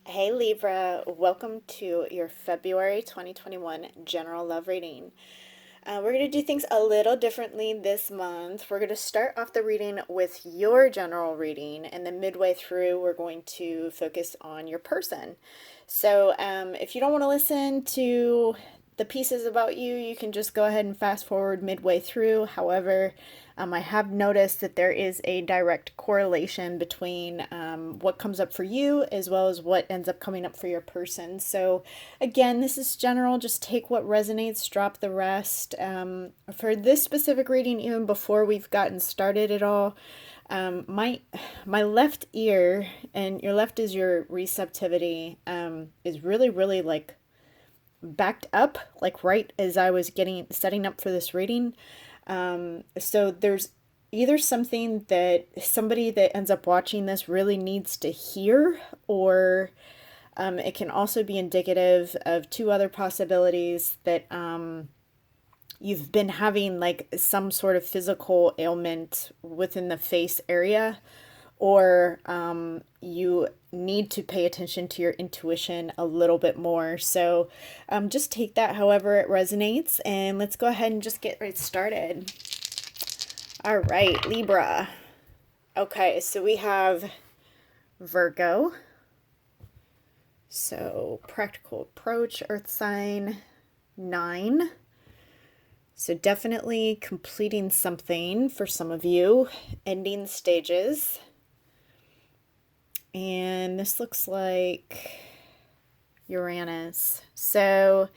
Hey Libra, welcome to your February 2021 general love reading. We're going to do things a little differently this month. We're going to start off the reading with your general reading, and then midway through, we're going to focus on your person. So, if you don't want to listen to the pieces about you, you can just go ahead and fast forward midway through. However, I have noticed that there is a direct correlation between what comes up for you as well as what ends up coming up for your person. So, again, this is general. Just take what resonates, drop the rest. For this specific reading, even before we've gotten started at all, my left ear, and your left is your receptivity, is really like backed up, like right as I was setting up for this reading. So there's either something that somebody that ends up watching this really needs to hear, or it can also be indicative of two other possibilities that you've been having like some sort of physical ailment within the face area, or you need to pay attention to your intuition a little bit more. So just take that however it resonates, and let's go ahead and just get right started. All right, Libra. Okay, so we have Virgo. So practical approach, earth sign, 9. So definitely completing something for some of you, ending stages. And this looks like Uranus. So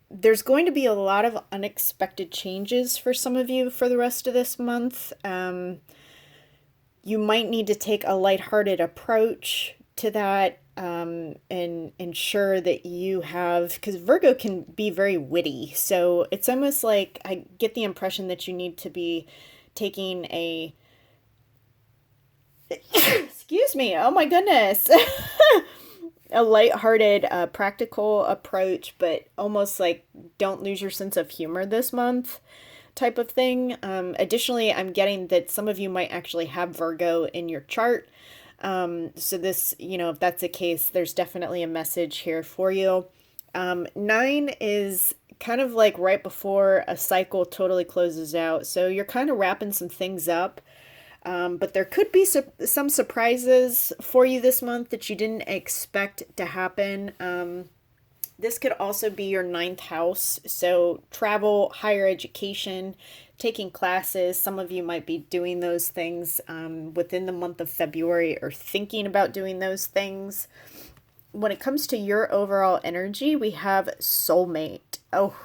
there's going to be a lot of unexpected changes for some of you for the rest of this month. You might need to take a lighthearted approach to that, and ensure that you have, because Virgo can be very witty. So it's almost like I get the impression that you need to be taking a excuse me, oh my goodness. A lighthearted, practical approach, but almost like don't lose your sense of humor this month type of thing. Additionally, I'm getting that some of you might actually have Virgo in your chart. So this, if that's the case, there's definitely a message here for you. 9 is kind of like right before a cycle totally closes out. So you're kind of wrapping some things up. But there could be some surprises for you this month that you didn't expect to happen. This could also be your 9th house. So travel, higher education, taking classes. Some of you might be doing those things within the month of February, or thinking about doing those things. When it comes to your overall energy, we have soulmate. Oh,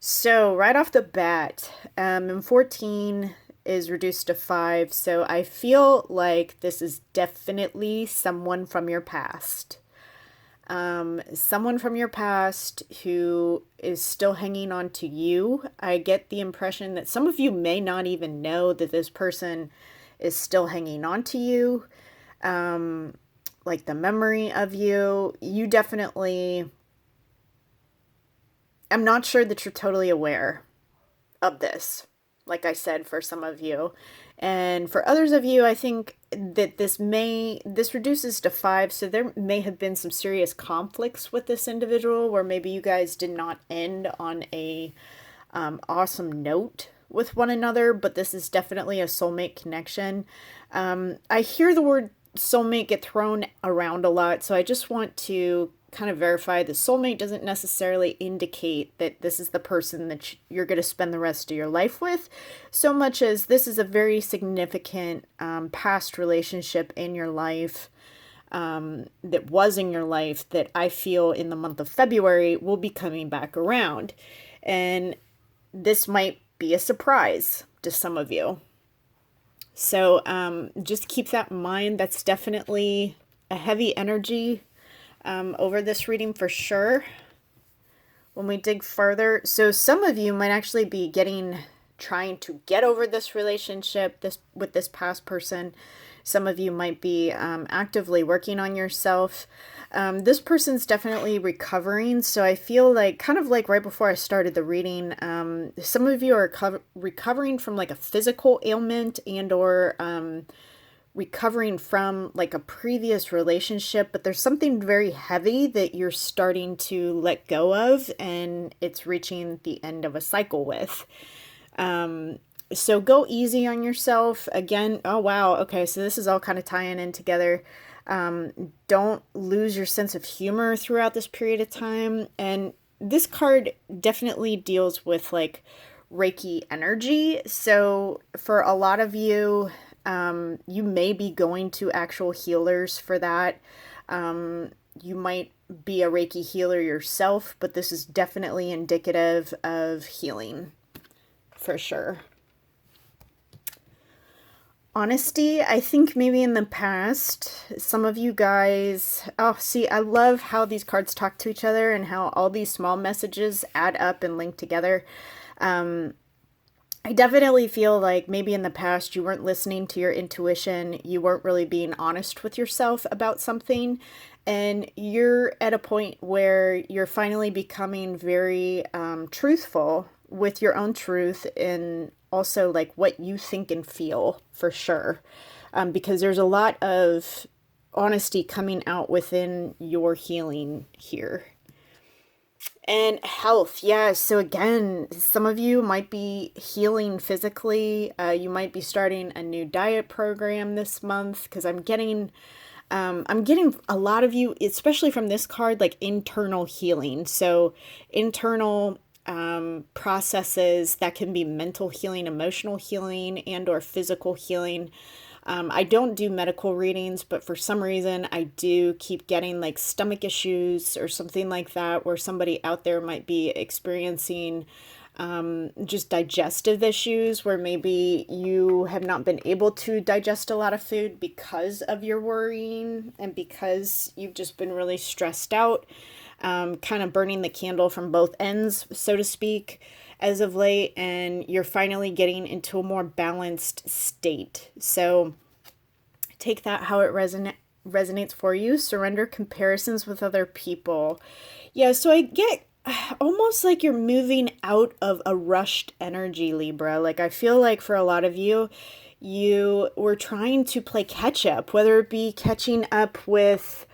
so right off the bat, in 14 is reduced to 5. So I feel like this is definitely someone from your past. Someone from your past who is still hanging on to you. I get the impression that some of you may not even know that this person is still hanging on to you. Like the memory of you. You definitely, I'm not sure that you're totally aware of this, like I said, for some of you. And for others of you, I think that this reduces to 5, so there may have been some serious conflicts with this individual where maybe you guys did not end on a awesome note with one another, but this is definitely a soulmate connection. I hear the word soulmate get thrown around a lot, so I just want to kind of verify the soulmate doesn't necessarily indicate that this is the person that you're going to spend the rest of your life with, so much as this is a very significant past relationship in your life, that was in your life, that I feel in the month of February will be coming back around. And this might be a surprise to some of you. So just keep that in mind. That's definitely a heavy energy over this reading for sure. When we dig further, so some of you might actually be trying to get over this relationship with this past person. Some of you might be actively working on yourself. This person's definitely recovering. So I feel like, kind of like right before I started the reading, some of you are recovering from like a physical ailment, and or recovering from like a previous relationship, but there's something very heavy that you're starting to let go of, and it's reaching the end of a cycle with. So go easy on yourself. Again, oh wow, okay, so this is all kind of tying in together. Don't lose your sense of humor throughout this period of time. And this card definitely deals with like Reiki energy. So for a lot of you, you may be going to actual healers for that. You might be a Reiki healer yourself, but this is definitely indicative of healing for sure. Honesty, I think maybe in the past, some of you guys, oh, see, I love how these cards talk to each other and how all these small messages add up and link together. I definitely feel like maybe in the past you weren't listening to your intuition, you weren't really being honest with yourself about something, and you're at a point where you're finally becoming very truthful with your own truth and also like what you think and feel for sure. Because there's a lot of honesty coming out within your healing here. And health, yeah. So again, some of you might be healing physically. You might be starting a new diet program this month because I'm getting a lot of you, especially from this card, like internal healing. So internal processes that can be mental healing, emotional healing, and or physical healing. I don't do medical readings, but for some reason I do keep getting like stomach issues or something like that, where somebody out there might be experiencing just digestive issues, where maybe you have not been able to digest a lot of food because of your worrying and because you've just been really stressed out, kind of burning the candle from both ends, so to speak, as of late, and you're finally getting into a more balanced state. So take that how it resonates for you. Surrender comparisons with other people. Yeah, so I get almost like you're moving out of a rushed energy, Libra. Like I feel like for a lot of you, you were trying to play catch up, whether it be catching up with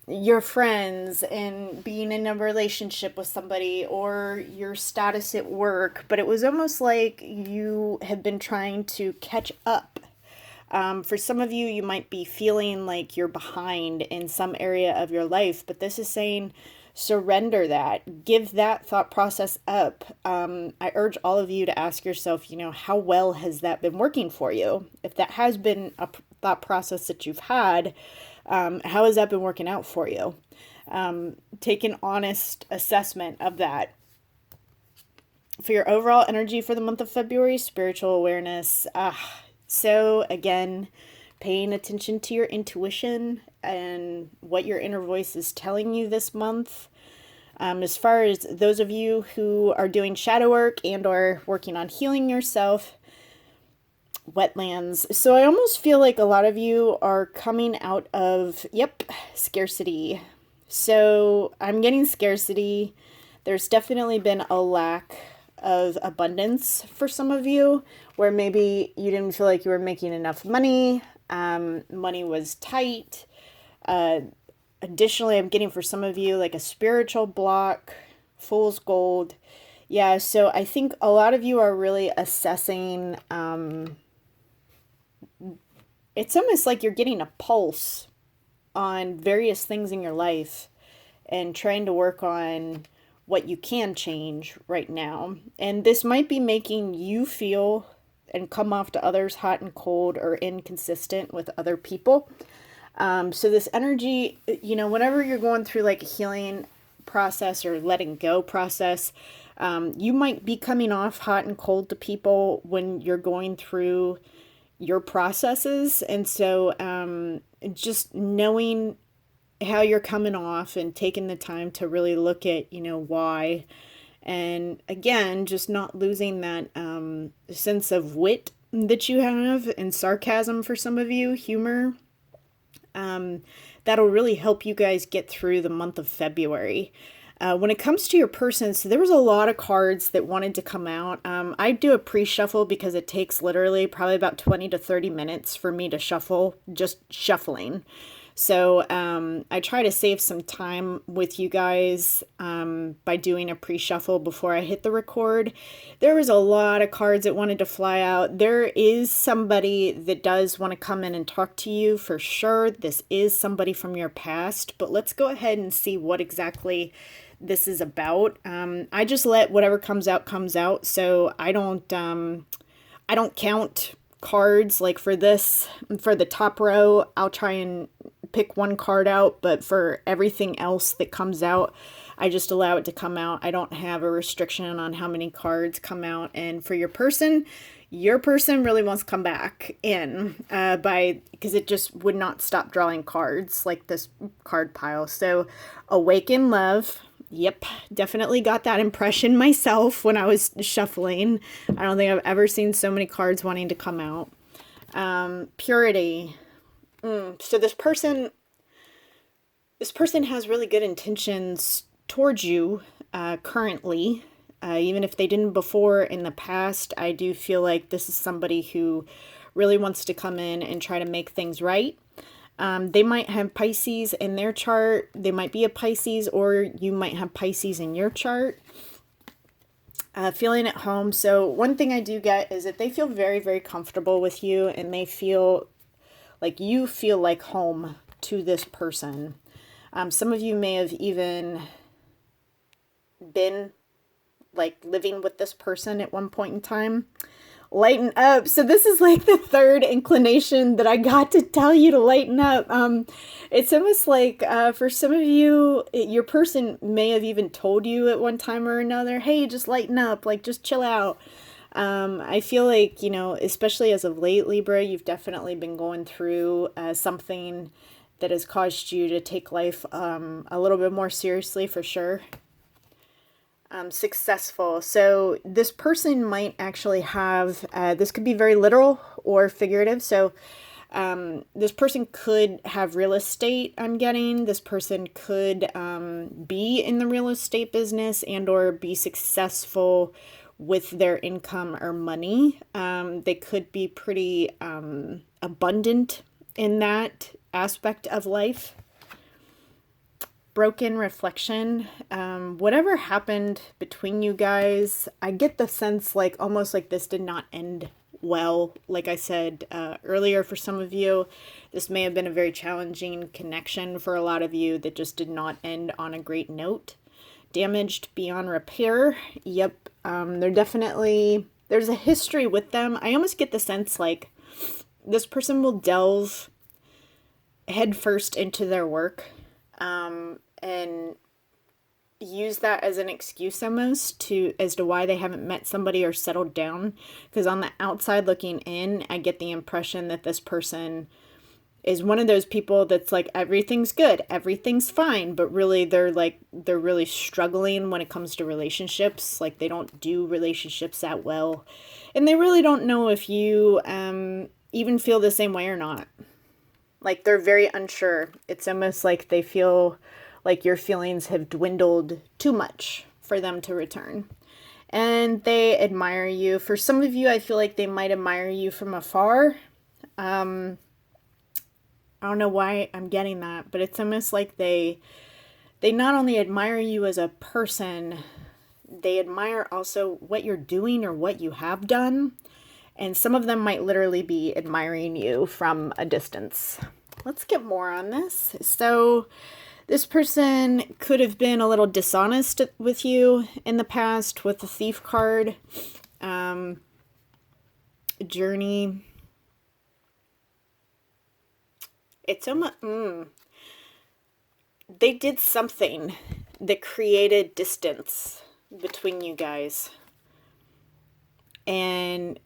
your friends and being in a relationship with somebody or your status at work, but it was almost like you have been trying to catch up. For some of you, you might be feeling like you're behind in some area of your life, but this is saying surrender that, give that thought process up. I urge all of you to ask yourself, how well has that been working for you? If that has been a thought process that you've had, how has that been working out for you? Take an honest assessment of that. For your overall energy for the month of February, spiritual awareness. So again, paying attention to your intuition and what your inner voice is telling you this month. As far as those of you who are doing shadow work and or working on healing yourself, wetlands. So I almost feel like a lot of you are coming out of, scarcity. So I'm getting scarcity. There's definitely been a lack of abundance for some of you, where maybe you didn't feel like you were making enough money. Money was tight. Additionally, I'm getting for some of you like a spiritual block, fool's gold. Yeah, so I think a lot of you are really assessing, it's almost like you're getting a pulse on various things in your life and trying to work on what you can change right now. And this might be making you feel and come off to others hot and cold or inconsistent with other people. So this energy, whenever you're going through like a healing process or letting go process, you might be coming off hot and cold to people when you're going through your processes. And so just knowing how you're coming off and taking the time to really look at, why. And again, just not losing that sense of wit that you have and sarcasm for some of you, humor. That'll really help you guys get through the month of February. When it comes to your person, so there was a lot of cards that wanted to come out. I do a pre-shuffle because it takes literally probably about 20 to 30 minutes for me to shuffle, just shuffling. So I try to save some time with you guys by doing a pre-shuffle before I hit the record. There was a lot of cards that wanted to fly out. There is somebody that does want to come in and talk to you for sure. This is somebody from your past, but let's go ahead and see what exactly this is about. I just let whatever comes out. So I don't count cards. Like for this, for the top row, I'll try and pick one card out, but for everything else that comes out, I just allow it to come out. I don't have a restriction on how many cards come out. And for your person really wants to come back in because it just would not stop drawing cards like this card pile. So Awaken Love. Yep, definitely got that impression myself when I was shuffling. I don't think I've ever seen so many cards wanting to come out. Purity. So this person has really good intentions towards you currently. Even if they didn't before in the past, I do feel like this is somebody who really wants to come in and try to make things right. They might have Pisces in their chart. They might be a Pisces, or you might have Pisces in your chart. Feeling at home. So one thing I do get is that they feel very, very comfortable with you, and they feel like you feel like home to this person. Some of you may have even been like living with this person at one point in time. Lighten up. So this is like the third inclination that I got to tell you to lighten up. It's almost like for some of you, your person may have even told you at one time or another, hey, just lighten up, like just chill out. I feel like, you know, especially as of late, Libra, you've definitely been going through something that has caused you to take life a little bit more seriously, for sure. Successful. So this person might actually have, this could be very literal or figurative. So this person could have real estate, I'm getting. This person could be in the real estate business and or be successful with their income or money. They could be pretty abundant in that aspect of life. Broken reflection. Whatever happened between you guys, I get the sense like almost like this did not end well. Like I said earlier, for some of you, this may have been a very challenging connection for a lot of you that just did not end on a great note. Damaged beyond repair. Yep. There's a history with them. I almost get the sense like this person will delve headfirst into their work and use that as an excuse almost as to why they haven't met somebody or settled down. Because on the outside looking in, I get the impression that this person is one of those people that's like, everything's good, everything's fine, but really they're really struggling when it comes to relationships. Like they don't do relationships that well, and they really don't know if you even feel the same way or not. Like they're very unsure. It's almost like they feel like your feelings have dwindled too much for them to return. And they admire you. For some of you, I feel like they might admire you from afar. I don't know why I'm getting that, but it's almost like they not only admire you as a person, they admire also what you're doing or what you have done. And some of them might literally be admiring you from a distance. Let's get more on this. So this person could have been a little dishonest with you in the past with the Thief card. Journey. It's almost, they did something that created distance between you guys. And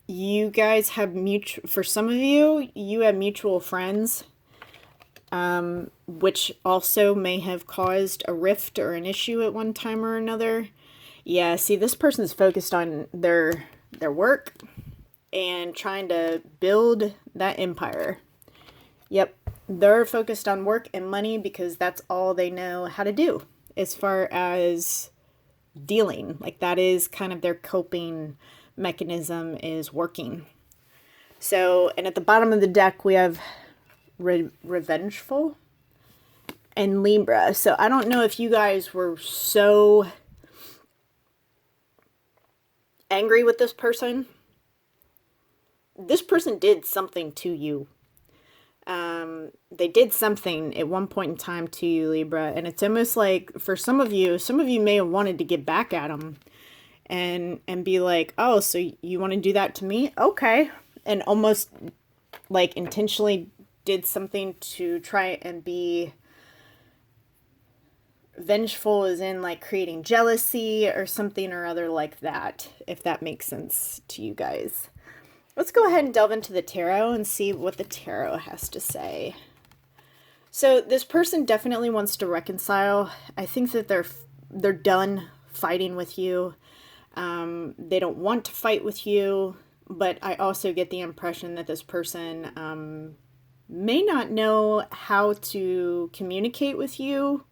you guys have for some of you, you have mutual friends, which also may have caused a rift or an issue at one time or another. Yeah, see, this person's focused on their work and trying to build that empire. Yep, they're focused on work and money because that's all they know how to do as far as dealing. Like that is kind of their coping mechanism is working. So, and at the bottom of the deck, we have revengeful and Libra. So I don't know if you guys were so angry with this person. This person did something to you. They did something at one point in time to you, Libra, and it's almost like for some of you may have wanted to get back at them and be like, oh, so you want to do that to me? Okay. And almost like intentionally did something to try and be vengeful, as in like creating jealousy or something or other like that, if that makes sense to you guys. Let's go ahead and delve into the tarot and see what the tarot has to say. So this person definitely wants to reconcile. I think that they're done fighting with you. They don't want to fight with you, but I also get the impression that this person may not know how to communicate with you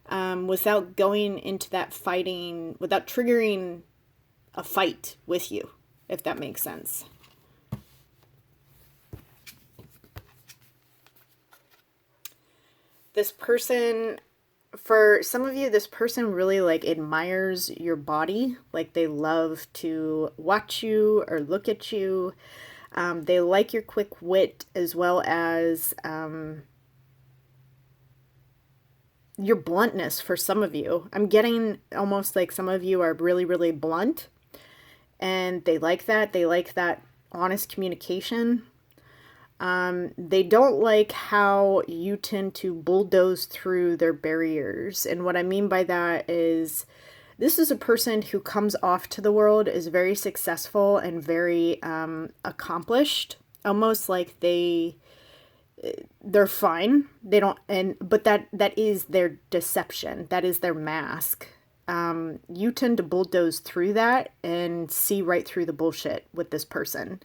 without going into that fighting, without triggering a fight with you, if that makes sense. This person, for some of you, this person really like admires your body. Like they love to watch you or look at you. They like your quick wit as well as your bluntness for some of you. I'm getting almost like some of you are really, really blunt. And they like that. They like that honest communication. They don't like how you tend to bulldoze through their barriers. And what I mean by that is this is a person who comes off to the world as very successful and very accomplished, almost like they're fine. They don't, but that is their deception. That is their mask. You tend to bulldoze through that and see right through the bullshit with this person.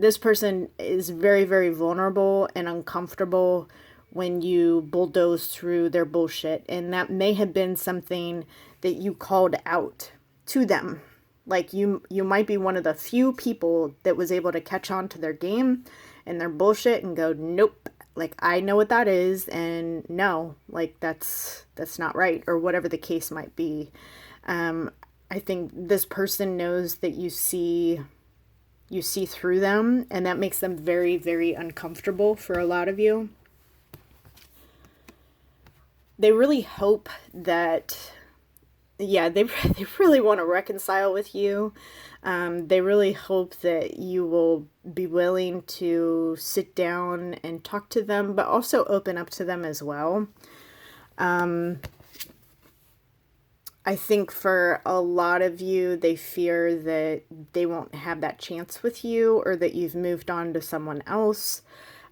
This person is very, very vulnerable and uncomfortable when you bulldoze through their bullshit. And that may have been something that you called out to them. Like you might be one of the few people that was able to catch on to their game and their bullshit and go, nope, like I know what that is. And no, like that's not right, or whatever the case might be. I think this person knows that you see through them, and that makes them very, very uncomfortable for a lot of you. They really hope that, yeah, they really want to reconcile with you. They really hope that you will be willing to sit down and talk to them, but also open up to them as well. I think for a lot of you, they fear that they won't have that chance with you, or that you've moved on to someone else.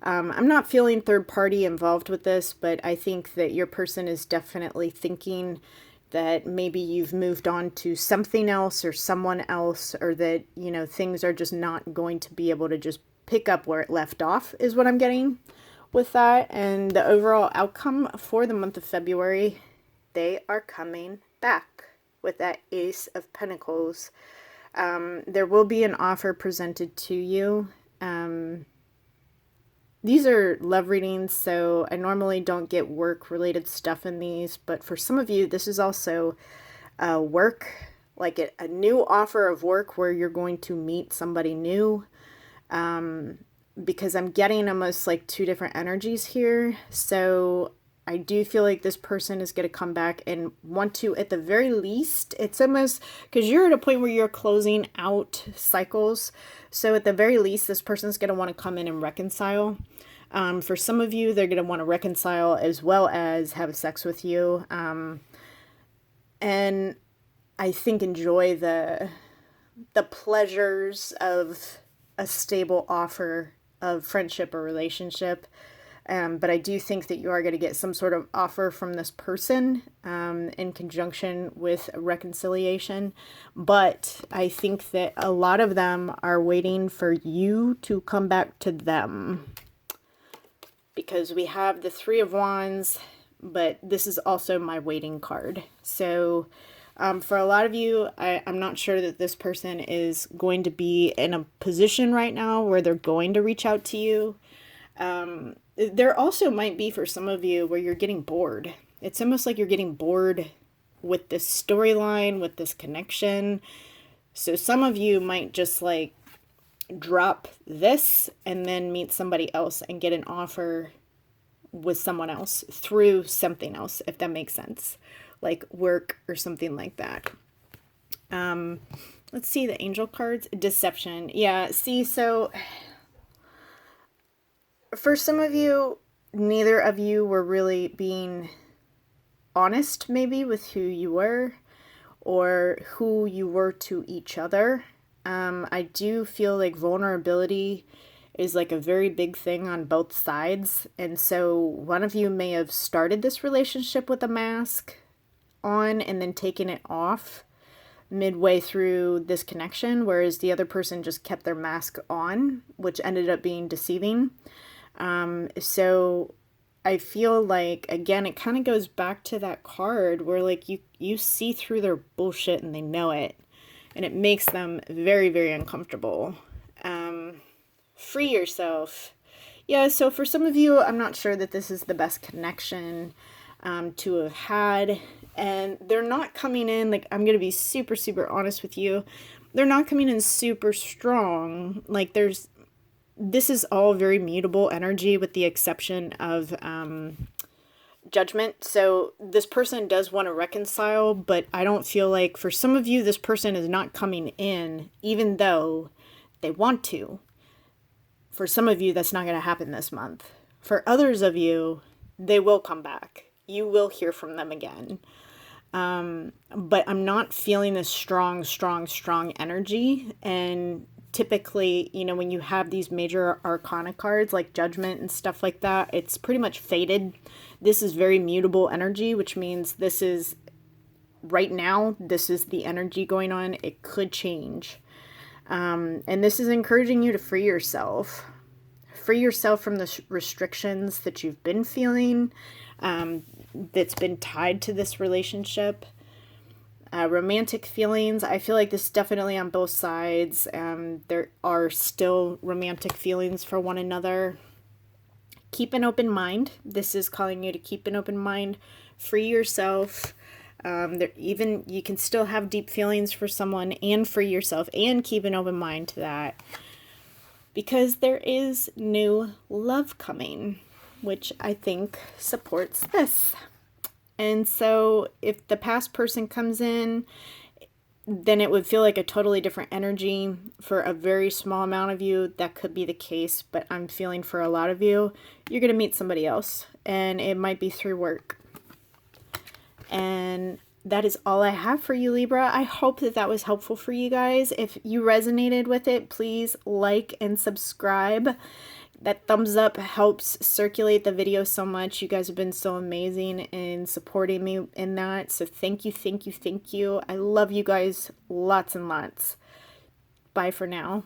I'm not feeling third party involved with this, but I think that your person is definitely thinking that maybe you've moved on to something else or someone else, or that, you know, things are just not going to be able to just pick up where it left off, is what I'm getting with that. And the overall outcome for the month of February, they are coming back with that Ace of Pentacles. There will be an offer presented to you. These are love readings, so I normally don't get work-related stuff in these, but for some of you, this is also work, like a new offer of work where you're going to meet somebody new, because I'm getting almost like two different energies here. So I do feel like this person is going to come back and want to, at the very least, it's almost, because you're at a point where you're closing out cycles. So at the very least, this person's going to want to come in and reconcile. For some of you, they're going to want to reconcile as well as have sex with you. And I think enjoy the pleasures of a stable offer of friendship or relationship. But I do think that you are going to get some sort of offer from this person in conjunction with reconciliation. But I think that a lot of them are waiting for you to come back to them. Because we have the Three of Wands, but this is also my waiting card. So for a lot of you, I'm not sure that this person is going to be in a position right now where they're going to reach out to you. There also might be for some of you where you're getting bored. It's almost like you're getting bored with this storyline, with this connection. So some of you might just like drop this and then meet somebody else and get an offer with someone else through something else, if that makes sense, like work or something like that. Let's see the angel cards. Deception. Yeah, see, so for some of you, neither of you were really being honest maybe with who you were or who you were to each other. I do feel like vulnerability is like a very big thing on both sides. And so one of you may have started this relationship with a mask on and then taken it off midway through this connection, whereas the other person just kept their mask on, which ended up being deceiving. So I feel like, again, it kind of goes back to that card where like you see through their bullshit and they know it, and it makes them very, very uncomfortable. Free yourself. Yeah, so for some of you, I'm not sure that this is the best connection to have had. And they're not coming in, like, I'm going to be super, super honest with you. They're not coming in super strong. Like, this is all very mutable energy with the exception of judgment. So this person does want to reconcile, but I don't feel like, for some of you, this person is not coming in, even though they want to. For some of you, that's not going to happen this month. For others of you, they will come back. You will hear from them again. But I'm not feeling this strong energy. And typically, you know, when you have these major arcana cards like judgment and stuff like that, it's pretty much faded. This is very mutable energy, which means this is right now, this is the energy going on. It could change. And this is encouraging you to free yourself. Free yourself from the restrictions that you've been feeling, that's been tied to this relationship. Romantic feelings. I feel like this is definitely on both sides. There are still romantic feelings for one another. Keep an open mind. This is calling you to keep an open mind. Free yourself. Even you can still have deep feelings for someone and free yourself and keep an open mind to that, because there is new love coming, which I think supports this. And so if the past person comes in, then it would feel like a totally different energy. For a very small amount of you, that could be the case, but I'm feeling for a lot of you, you're going to meet somebody else, and it might be through work. And that is all I have for you, Libra. I hope that that was helpful for you guys. If you resonated with it, please like and subscribe. That thumbs up helps circulate the video so much. You guys have been so amazing in supporting me in that. So thank you, thank you, thank you. I love you guys lots and lots. Bye for now.